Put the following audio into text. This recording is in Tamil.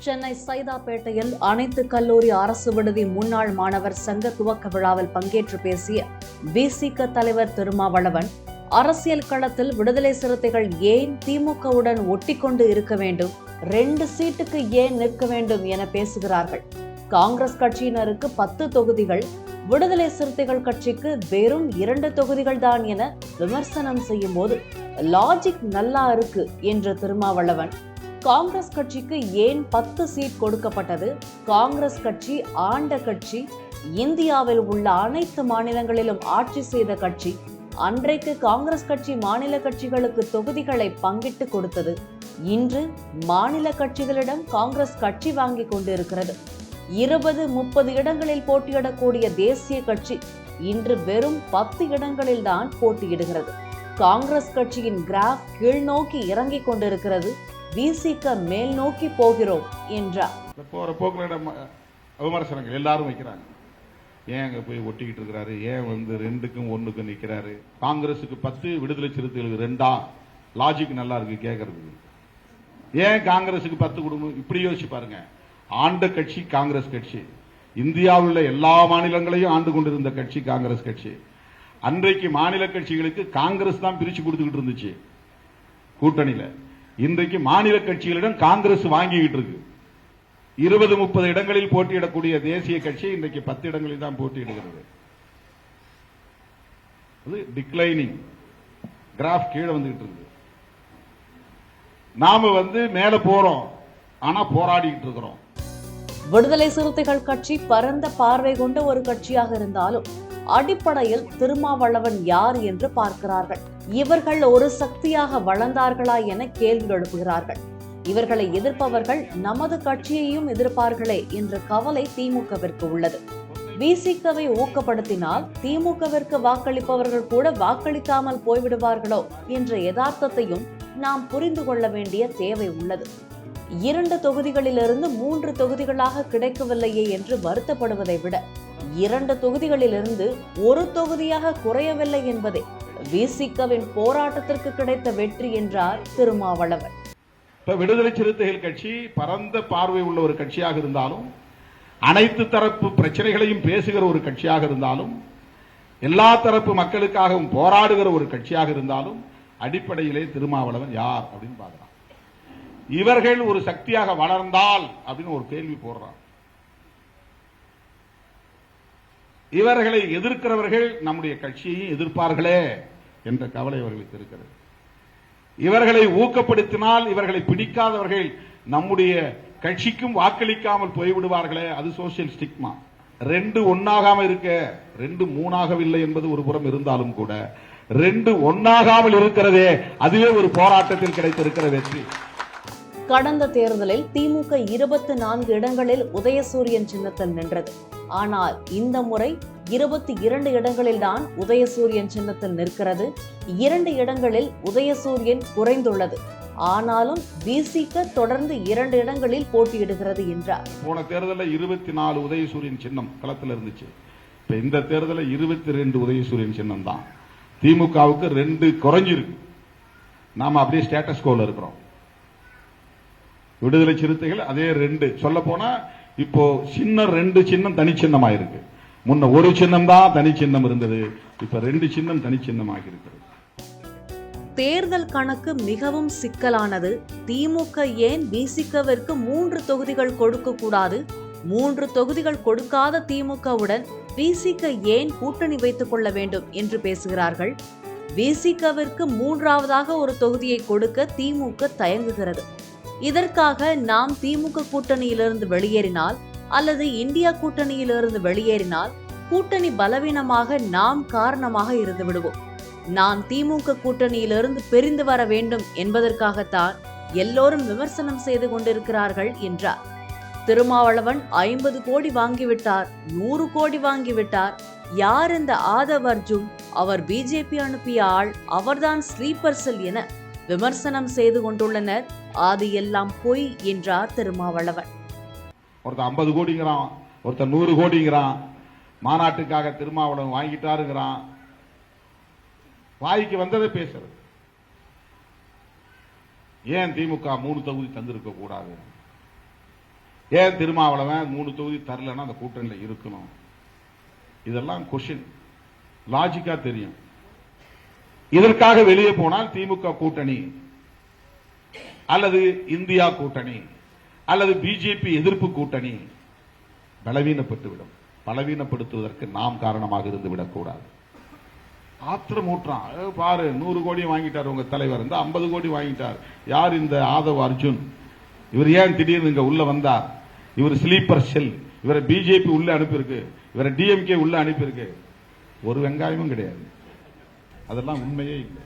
சென்னை சைதாப்பேட்டையில் அனைத்து கல்லூரி அரசு விடுதி முன்னாள் மாணவர் சங்க துவக்க விழாவில் பங்கேற்று பேசிய விசிக தலைவர் திருமாவளவன், அரசியல் களத்தில் விடுதலை சிறுத்தைகள் ஏன் திமுகவுடன் ஒட்டிக்கொண்டு இருக்க வேண்டும், 2 சீட்டுக்கு ஏன் நிற்க வேண்டும் என பேசுகிறார்கள். காங்கிரஸ் கட்சியினருக்கு 10 தொகுதிகள், விடுதலை சிறுத்தைகள் கட்சிக்கு வெறும் 2 தொகுதிகள் தான் என விமர்சனம் செய்யும் போது லாஜிக் நல்லா இருக்கு என்ற திருமாவளவன், காங்கிரஸ் கட்சிக்கு ஏன் 10 சீட் கொடுக்கப்பட்டது? காங்கிரஸ் கட்சி ஆண்ட கட்சி, இந்தியாவில் உள்ள அனைத்து மாநிலங்களிலும் ஆட்சி செய்த கட்சி. அன்றைக்கு காங்கிரஸ் கட்சி மாநில கட்சிகளுக்கு தொகுதிகளை பங்கிட்டு கொடுத்தது. இன்று மாநில கட்சிகளிடம் காங்கிரஸ் கட்சி வாங்கி கொண்டிருக்கிறது. 20-30 இடங்களில் போட்டியிடக்கூடிய தேசிய கட்சி இன்று வெறும் 10 இடங்களில் தான் போட்டியிடுகிறது. காங்கிரஸ் கட்சியின் கிராஃப் கீழ் நோக்கி இறங்கிக் கொண்டிருக்கிறது. விசிக மேல் நோக்கி போகிறோம் என்றார். போற போக்குல விமர்சனங்கள் எல்லாரும் வைக்கிறாங்க. ஏன் அங்க போய் ஒட்டிக்கிட்டு இருக்கிறாரு, ஏன் 2க்கும் 1க்கும் நிக்கிறாரு, காங்கிரசுக்கு 10 விடுதலை சிறுத்தைகளுக்கு 2 லாஜிக் நல்லா இருக்கு கேட்கறது. ஏன் காங்கிரசுக்கு 10 கொடுக்கணும்? இப்படி யோசிச்சு பாருங்க. ஆண்ட கட்சி காங்கிரஸ் கட்சி, இந்தியாவில் உள்ள எல்லா மாநிலங்களையும் ஆண்டு கொண்டிருந்த கட்சி காங்கிரஸ் கட்சி. அன்றைக்கு மாநில கட்சிகளுக்கு காங்கிரஸ் தான் பிரிச்சு கொடுத்துக்கிட்டு இருந்துச்சு கூட்டணியில. இன்றைக்கு மாநில கட்சிகளிடம் காங்கிரஸ் வாங்கிக்கிட்டு இருக்கு. 20-30 இடங்களில் போட்டியிடக்கூடிய தேசிய கட்சி இன்றைக்கு 10 இடங்களில் தான் போட்டியிடுகிறது. டிக்ளைனிங் கிராஃப் கீழே வந்துகிட்டு இருக்கு. நாம மேல போறோம், ஆனா போராடிட்டு இருக்கிறோம். விடுதலை சிறுத்தைகள் கட்சி பரந்த பார்வை கொண்ட ஒரு கட்சியாக இருந்தாலும் அடிப்படையில் திருமாவளவன் யார் என்று பார்க்கிறார்கள். இவர்கள் ஒரு சக்தியாக வளர்ந்தார்களா என கேள்வி எழுப்புகிறார்கள். இவர்களை எதிர்ப்பவர்கள் நமது கட்சியையும் எதிர்ப்பார்களே என்ற கவலை திமுகவிற்கு உள்ளது. விசிகவை ஊக்கப்படுத்தினால் திமுகவிற்கு வாக்களிப்பவர்கள் கூட வாக்களிக்காமல் போய்விடுவார்களோ என்ற யதார்த்தத்தையும் நாம் புரிந்து கொள்ள வேண்டிய தேவை உள்ளது. 2 தொகுதிகளிலிருந்து 3 தொகுதிகளாக கிடைக்கவில்லையே என்று வருத்தப்படுவதை விட 2 தொகுதிகளிலிருந்து 1 தொகுதியாக குறையவில்லை என்பதே விசிகவின் போராட்டத்திற்கு கிடைத்த வெற்றி என்றார் திருமாவளவன். விடுதலை சிறுத்தைகள் கட்சி பரந்த பார்வை உள்ள ஒரு கட்சியாக இருந்தாலும், அனைத்து தரப்பு பிரச்சனைகளையும் பேசுகிற ஒரு கட்சியாக இருந்தாலும், எல்லா தரப்பு மக்களுக்காகவும் போராடுகிற ஒரு கட்சியாக இருந்தாலும், அடிப்படையிலே திருமாவளவன் யார் அப்படின்னு பார்க்கிறான். இவர்கள் ஒரு சக்தியாக வளர்ந்தால் அப்படின்னு ஒரு கேள்வி போடுறான். இவர்களை எதிர்க்கிறவர்கள் நம்முடைய கட்சியையும் எதிர்ப்பார்களே என்ற கவலை அவர்களுக்கு இருக்கிறது. இவர்களை ஊக்கப்படுத்தினால் இவர்களை பிடிக்காதவர்கள் நம்முடைய கட்சிக்கும் வாக்களிக்காமல் போய்விடுவார்களே, அது சோசியல் ஸ்டிக்மா. 2 ஒன்னாகாம இருக்க, 2 3ஆகவில்லை என்பது ஒரு புறம் இருந்தாலும் கூட 2 ஒன்னாகாமல் இருக்கிறதே, அதுவே ஒரு போராட்டத்தில் கிடைத்திருக்கிற வெற்றி. கடந்த தேர்தலில் திமுக 24 இடங்களில் உதயசூரியன் சின்னத்தில் நின்றது. ஆனால் இந்த முறை 22 இடங்களில் தான் உதயசூரியன் சின்னத்தில் நிற்கிறது. 2 இடங்களில் உதயசூரியன் குறைந்துள்ளது. ஆனாலும் விசிக தொடர்ந்து 2 இடங்களில் போட்டியிடுகிறது என்றார். போன தேர்தலில் 24 உதயசூரியன் சின்னம் களத்தில் இருந்துச்சு. இப்ப இந்த தேர்தலில் 22 உதயசூரியன் சின்னம் தான். திமுகவுக்கு 2 குறைஞ்சிருக்கு. நாம அப்படியே ஸ்டேட்டஸ் கோல இருக்கிறோம். விடுதலை சிறுத்தைகள் அதே 2. சொல்ல போனா இப்போ சின்னம் 2 சின்னம் தனி சின்னமாயிருக்கு. முன்ன 1 சின்னம் தான் தனி சின்னம் இருந்தது, இப்ப 2 சின்னம் தனி சின்னமாக இருக்கிறது. தேர்தல் கணக்கு மிகவும் சிக்கலானது. திமுக ஏன் விசிகவிற்கு 3 தொகுதிகள் கொடுக்க கூடாது? 3 தொகுதிகள் கொடுக்காத திமுகவுடன் விசிக ஏன் கூட்டணி வைத்துக் கொள்ள வேண்டும் என்று பேசுகிறார்கள். விசிகவிற்கு 3ஆவதாக ஒரு தொகுதியை கொடுக்க திமுக தயங்குகிறது. இதற்காக நாம் திமுக கூட்டணியிலிருந்து வெளியேறினால் அல்லது இந்தியா கூட்டணியிலிருந்து வெளியேறினால் கூட்டணி பலவீனமாக நாம் காரணமாக இருந்து விடுவோம். நாம் திமுக கூட்டணியிலிருந்து பிரிந்து வர வேண்டும் என்பதற்காகத்தான் எல்லோரும் விமர்சனம் செய்து கொண்டிருக்கிறார்கள் என்றார். திருமாவளவன் 50 கோடி வாங்கிவிட்டார், 100 கோடி வாங்கிவிட்டார். யார் இந்த ஆதவ் அர்ஜுன்? அவர் பிஜேபி அனுப்பிய ஆள், அவர்தான் ஸ்லீப்பர் செல் என விமர்சனம் செய்து கொண்டுள்ளனர். அது எல்லாம் பொய் என்றார் திருமாவளவன். ஒருத்தர் 50 கோடிங்கிறான், ஒருத்தர் 100 கோடிங்கிறான். மாநாட்டுக்காக திருமாவளவன் வாங்கிட்டாருங்கிறான். வாய்க்கு வந்ததை பேசுறது. ஏன் திமுக 3 தொகுதி தந்திருக்க கூடாது? ஏன் திருமாவளவன் 3 தொகுதி தரலன்னா அந்த கூட்டணியில இருக்கணும்? இதெல்லாம் கொஸ்டின், லாஜிக்கா தெரியும். இதற்காக வெளியே போனால் திமுக கூட்டணி அல்லது இந்தியா கூட்டணி அல்லது பிஜேபி எதிர்ப்பு கூட்டணி பலவீனப்பட்டுவிடும். பலவீனப்படுத்துவதற்கு நாம் காரணமாக இருந்து விடக்கூடாது. ஆத்திரமூற்றான் பாரு, 100 கோடி வாங்கிட்டார் உங்க தலைவர், இந்த 50 கோடி வாங்கிட்டார். யார் இந்த ஆதவ் அர்ஜுன்? இவர் ஏன் திடீர்னு இங்க உள்ள வந்தார்? இவர் ஸ்லீப்பர் செல். இவரை பிஜேபி உள்ள அனுப்பியிருக்கு, இவரை டிஎம்கே உள்ள அனுப்பியிருக்கு. ஒரு வெங்காயமும் கிடையாது. அதெல்லாம் உண்மையே இல்லை.